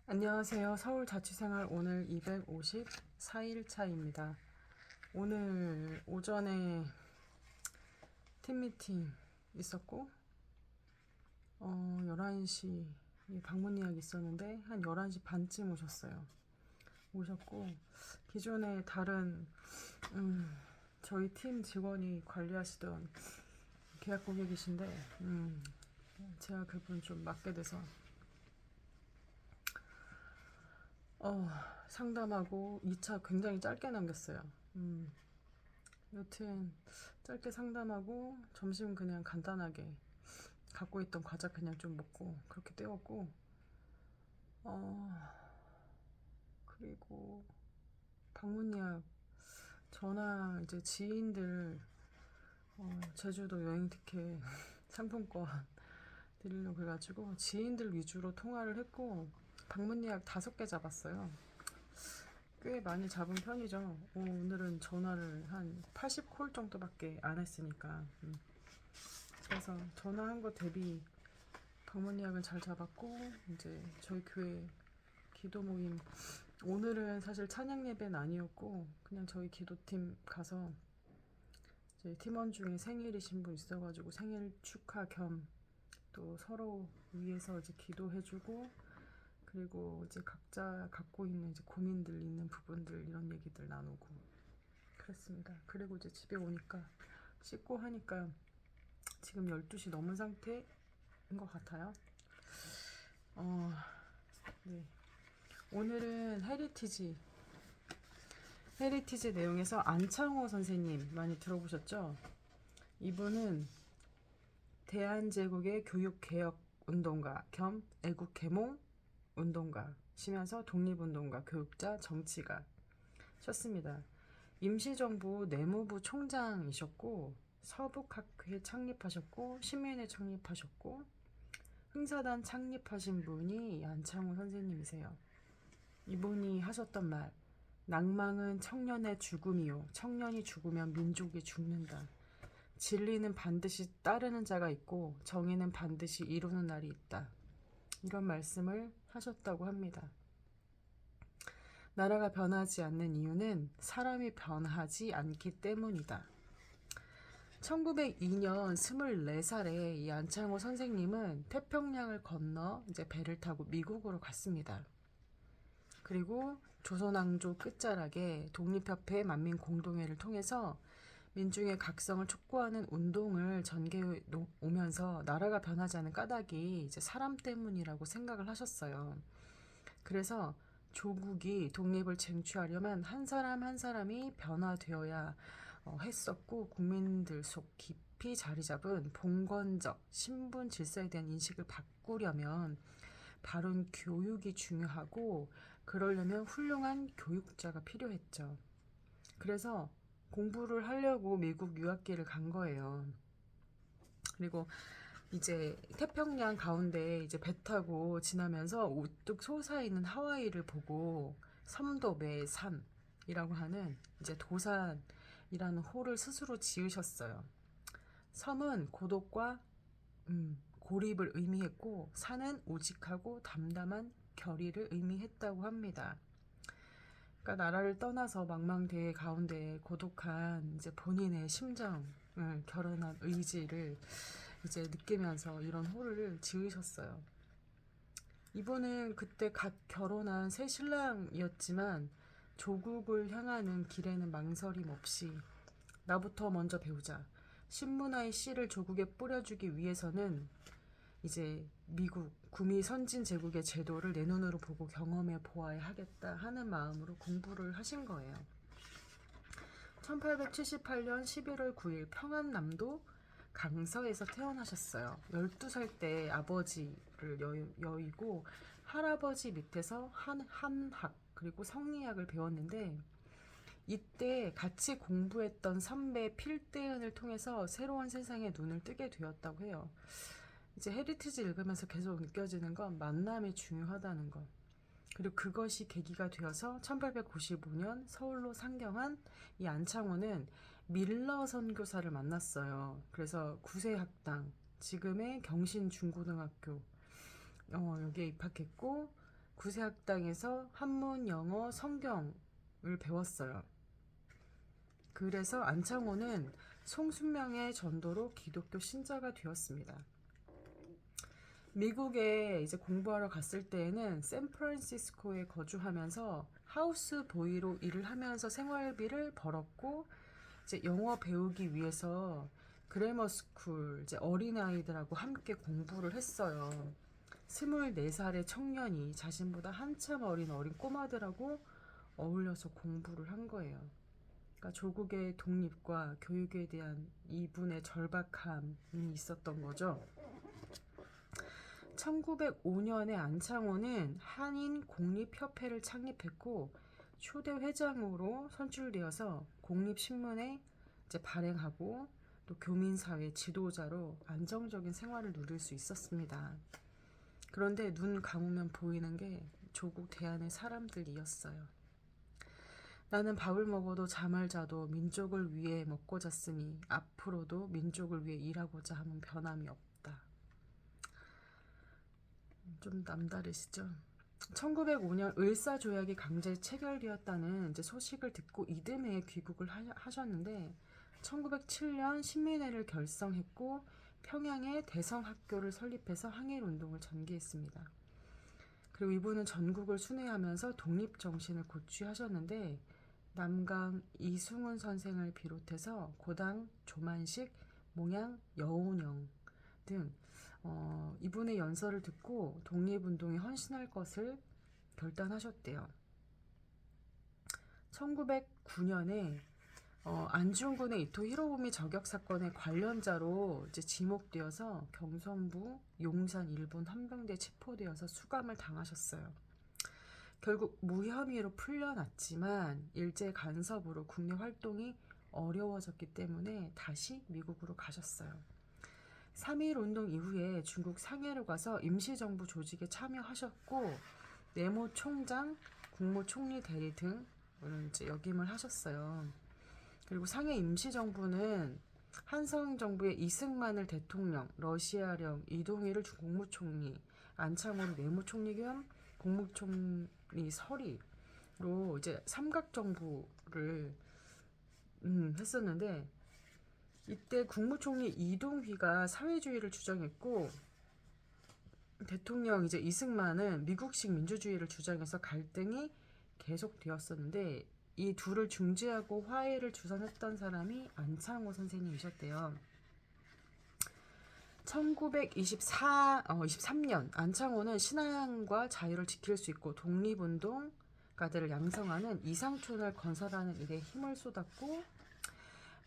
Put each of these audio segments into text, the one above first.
안녕하세요. 서울자취생활 오늘 254일차입니다. 오늘 오전에 팀미팅 있었고 11시 방문 예약 있었는데 한 11시 반쯤 오셨고 기존에 다른 저희 팀 직원이 관리하시던 계약 고객이신데 제가 그분 좀 맡게 돼서 상담하고 2차 굉장히 짧게 남겼어요. 여튼 짧게 상담하고 점심 그냥 간단하게 갖고 있던 과자 그냥 좀 먹고 그렇게 때웠고 그리고 방문 예약 전화 이제 지인들 제주도 여행 티켓 상품권 드리려고 해가지고 지인들 위주로 통화를 했고 방문 예약 5개 잡았어요. 꽤 많이 잡은 편이죠. 오늘은 전화를 한 80콜 정도밖에 안 했으니까. 그래서 전화한 거 대비 방문 예약을 잘 잡았고, 이제 저희 교회 기도 모임, 오늘은 사실 찬양 예배는 아니었고, 그냥 저희 기도팀 가서 이제 팀원 중에 생일이신 분 있어가지고 생일 축하 겸 또 서로 위해서 이제 기도해주고, 그리고 이제 각자 갖고 있는 이제 고민들 있는 부분들 이런 얘기들 나누고 그랬습니다. 그리고 이제 집에 오니까 씻고 하니까 지금 12시 넘은 상태인 것 같아요. 네. 오늘은 헤리티지 내용에서 안창호 선생님 많이 들어보셨죠? 이분은 대한제국의 교육개혁 운동가 겸 애국개몽 운동가시면서 독립운동가, 교육자, 정치가 셨습니다. 임시정부 내무부 총장이셨고 서북학회 창립하셨고 시민회 창립하셨고 흥사단 창립하신 분이 안창호 선생님이세요. 이분이 하셨던 말, 낭망은 청년의 죽음이요 청년이 죽으면 민족이 죽는다. 진리는 반드시 따르는 자가 있고 정의는 반드시 이루는 날이 있다. 이런 말씀을 하셨다고 합니다. 나라가 변하지 않는 이유는 사람이 변하지 않기 때문이다. 1902년 24살에 이 안창호 선생님은 태평양을 건너 이제 배를 타고 미국으로 갔습니다. 그리고 조선왕조 끝자락에 독립협회 만민공동회를 통해서 민중의 각성을 촉구하는 운동을 전개해 오면서 나라가 변하지 않은 까닭이 이제 사람 때문이라고 생각을 하셨어요. 그래서 조국이 독립을 쟁취하려면 한 사람 한 사람이 변화되어야 했었고 국민들 속 깊이 자리 잡은 봉건적 신분 질서에 대한 인식을 바꾸려면 바른 교육이 중요하고 그러려면 훌륭한 교육자가 필요했죠. 그래서 공부를 하려고 미국 유학기를 간 거예요. 그리고 이제 태평양 가운데 이제 배 타고 지나면서 우뚝 솟아있는 하와이를 보고 섬도의 산이라고 하는 이제 도산이라는 호를 스스로 지으셨어요. 섬은 고독과 고립을 의미했고 산은 우직하고 담담한 결의를 의미했다고 합니다. 그러니까 나라를 떠나서 망망대해 가운데 고독한 이제 본인의 심정을 결혼한 의지를 이제 느끼면서 이런 호를 지으셨어요. 이분은 그때 갓 결혼한 새 신랑이었지만 조국을 향하는 길에는 망설임 없이 나부터 먼저 배우자. 신문화의 씨를 조국에 뿌려주기 위해서는 이제 미국 구미 선진 제국의 제도를 내 눈으로 보고 경험해 보아야 하겠다 하는 마음으로 공부를 하신 거예요. 1878년 11월 9일 평안남도 강서에서 태어나셨어요. 12살 때 아버지를 여의고 할아버지 밑에서 한학 그리고 성리학을 배웠는데 이때 같이 공부했던 선배 필대은을 통해서 새로운 세상에 눈을 뜨게 되었다고 해요. 이제 헤리티지 읽으면서 계속 느껴지는 건 만남이 중요하다는 것. 그리고 그것이 계기가 되어서 1895년 서울로 상경한 이 안창호는 밀러 선교사를 만났어요. 그래서 구세학당, 지금의 경신중고등학교 여기에 입학했고 구세학당에서 한문, 영어, 성경을 배웠어요. 그래서 안창호는 송순명의 전도로 기독교 신자가 되었습니다. 미국에 이제 공부하러 갔을 때에는 샌프란시스코에 거주하면서 하우스 보이로 일을 하면서 생활비를 벌었고, 이제 영어 배우기 위해서 그래머 스쿨 이제 어린아이들하고 함께 공부를 했어요. 24살의 청년이 자신보다 한참 어린 꼬마들하고 어울려서 공부를 한 거예요. 그러니까 조국의 독립과 교육에 대한 이분의 절박함이 있었던 거죠. 1905년에 안창호는 한인공립협회를 창립했고 초대 회장으로 선출되어서 공립신문에 이제 발행하고 또 교민사회 지도자로 안정적인 생활을 누릴 수 있었습니다. 그런데 눈 감으면 보이는 게 조국 대안의 사람들이었어요. 나는 밥을 먹어도 잠을 자도 민족을 위해 먹고 잤으니 앞으로도 민족을 위해 일하고자 하는 변함이 없다. 좀 남다르시죠? 1905년 을사조약이 강제 체결되었다는 이제 소식을 듣고 이듬해 귀국을 하셨는데 1907년 신민회를 결성했고 평양에 대성학교를 설립해서 항일운동을 전개했습니다. 그리고 이분은 전국을 순회하면서 독립정신을 고취하셨는데 남강 이승훈 선생을 비롯해서 고당 조만식, 몽양, 여운형 등 이분의 연설을 듣고 독립운동에 헌신할 것을 결단하셨대요. 1909년에 안중근의 이토 히로부미 저격 사건의 관련자로 이제 지목되어서 경성부 용산 일본 헌병대에 체포되어서 수감을 당하셨어요. 결국 무혐의로 풀려났지만 일제 간섭으로 국내 활동이 어려워졌기 때문에 다시 미국으로 가셨어요. 3.1운동 이후에 중국 상해로 가서 임시정부 조직에 참여하셨고 내무총장, 국무총리 대리 등을 이제 역임을 하셨어요. 그리고 상해 임시정부는 한성정부의 이승만을 대통령, 러시아령 이동희를 국무총리, 안창호를 내무총리 겸 국무총리 서리로 이제 삼각정부를 했었는데 이때 국무총리 이동휘가 사회주의를 주장했고 대통령 이제 이승만은 미국식 민주주의를 주장해서 갈등이 계속되었었는데 이 둘을 중재하고 화해를 주선했던 사람이 안창호 선생님이셨대요. 1923년 안창호는 신앙과 자유를 지킬 수 있고 독립운동가들을 양성하는 이상촌을 건설하는 일에 힘을 쏟았고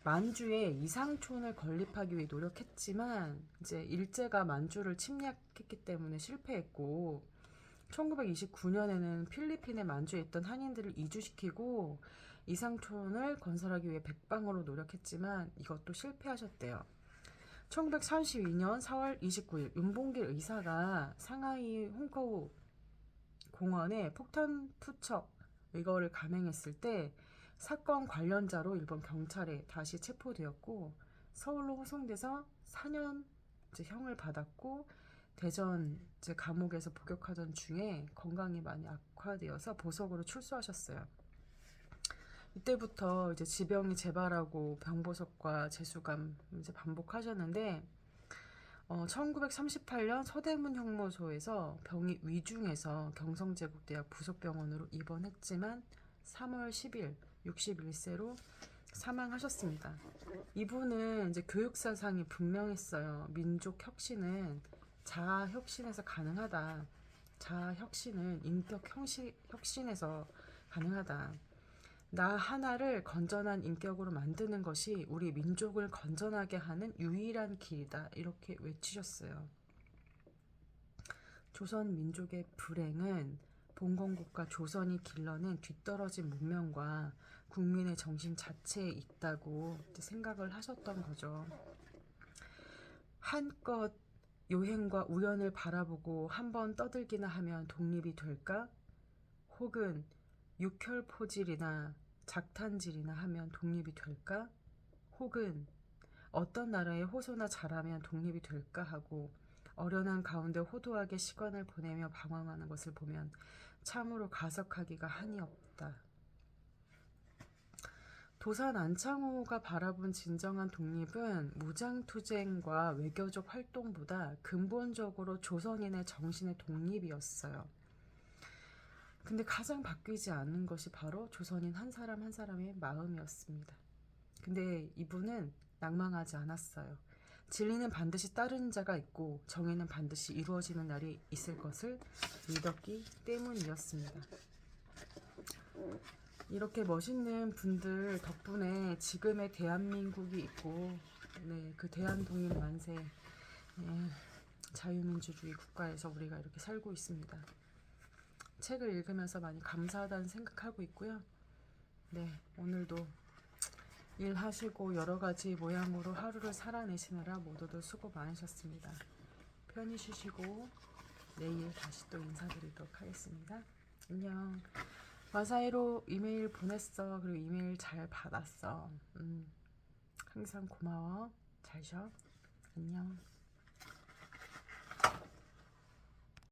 만주에 이상촌을 건립하기 위해 노력했지만 이제 일제가 만주를 침략했기 때문에 실패했고 1929년에는 필리핀의 만주에 있던 한인들을 이주시키고 이상촌을 건설하기 위해 백방으로 노력했지만 이것도 실패하셨대요. 1932년 4월 29일 윤봉길 의사가 상하이 홍커우 공원에 폭탄 투척 이거를 감행했을 때 사건 관련자로 일본 경찰에 다시 체포되었고 서울로 호송돼서 4년 형을 받았고 대전 감옥에서 복역하던 중에 건강이 많이 악화되어서 보석으로 출소하셨어요. 이때부터 이제 지병이 재발하고 병보석과 재수감 이제 반복하셨는데 1938년 서대문 형무소에서 병이 위중해서 경성제국대학 부속병원으로 입원했지만 3월 10일 61세로 사망하셨습니다. 이분은 이제 교육사상이 분명했어요. 민족 혁신은 자아 혁신에서 가능하다. 자아 혁신은 인격 혁신에서 가능하다. 나 하나를 건전한 인격으로 만드는 것이 우리 민족을 건전하게 하는 유일한 길이다. 이렇게 외치셨어요. 조선 민족의 불행은 봉건국가 조선이 길러낸 뒤떨어진 문명과 국민의 정신 자체에 있다고 생각을 하셨던 거죠. 한껏 요행과 우연을 바라보고 한번 떠들기나 하면 독립이 될까? 혹은 육혈포질이나 작탄질이나 하면 독립이 될까? 혹은 어떤 나라에 호소나 잘하면 독립이 될까 하고 어련한 가운데 호도하게 시간을 보내며 방황하는 것을 보면 참으로 가석하기가 한이 없다. 도산 안창호가 바라본 진정한 독립은 무장투쟁과 외교적 활동보다 근본적으로 조선인의 정신의 독립이었어요. 근데 가장 바뀌지 않는 것이 바로 조선인 한 사람 한 사람의 마음이었습니다. 근데 이분은 낭망하지 않았어요. 진리는 반드시 따르는 자가 있고 정의는 반드시 이루어지는 날이 있을 것을 믿었기 때문이었습니다. 이렇게 멋있는 분들 덕분에 지금의 대한민국이 있고, 네, 그 대한독립 만세, 자유민주주의 국가에서 우리가 이렇게 살고 있습니다. 책을 읽으면서 많이 감사하다는 생각하고 있고요. 네, 오늘도 일하시고 여러 가지 모양으로 하루를 살아내시느라 모두들 수고 많으셨습니다. 편히 쉬시고 내일 다시 또 인사드리도록 하겠습니다. 안녕. 마사이로 이메일 보냈어. 그리고 이메일 잘 받았어. 항상 고마워. 잘 쉬어. 안녕.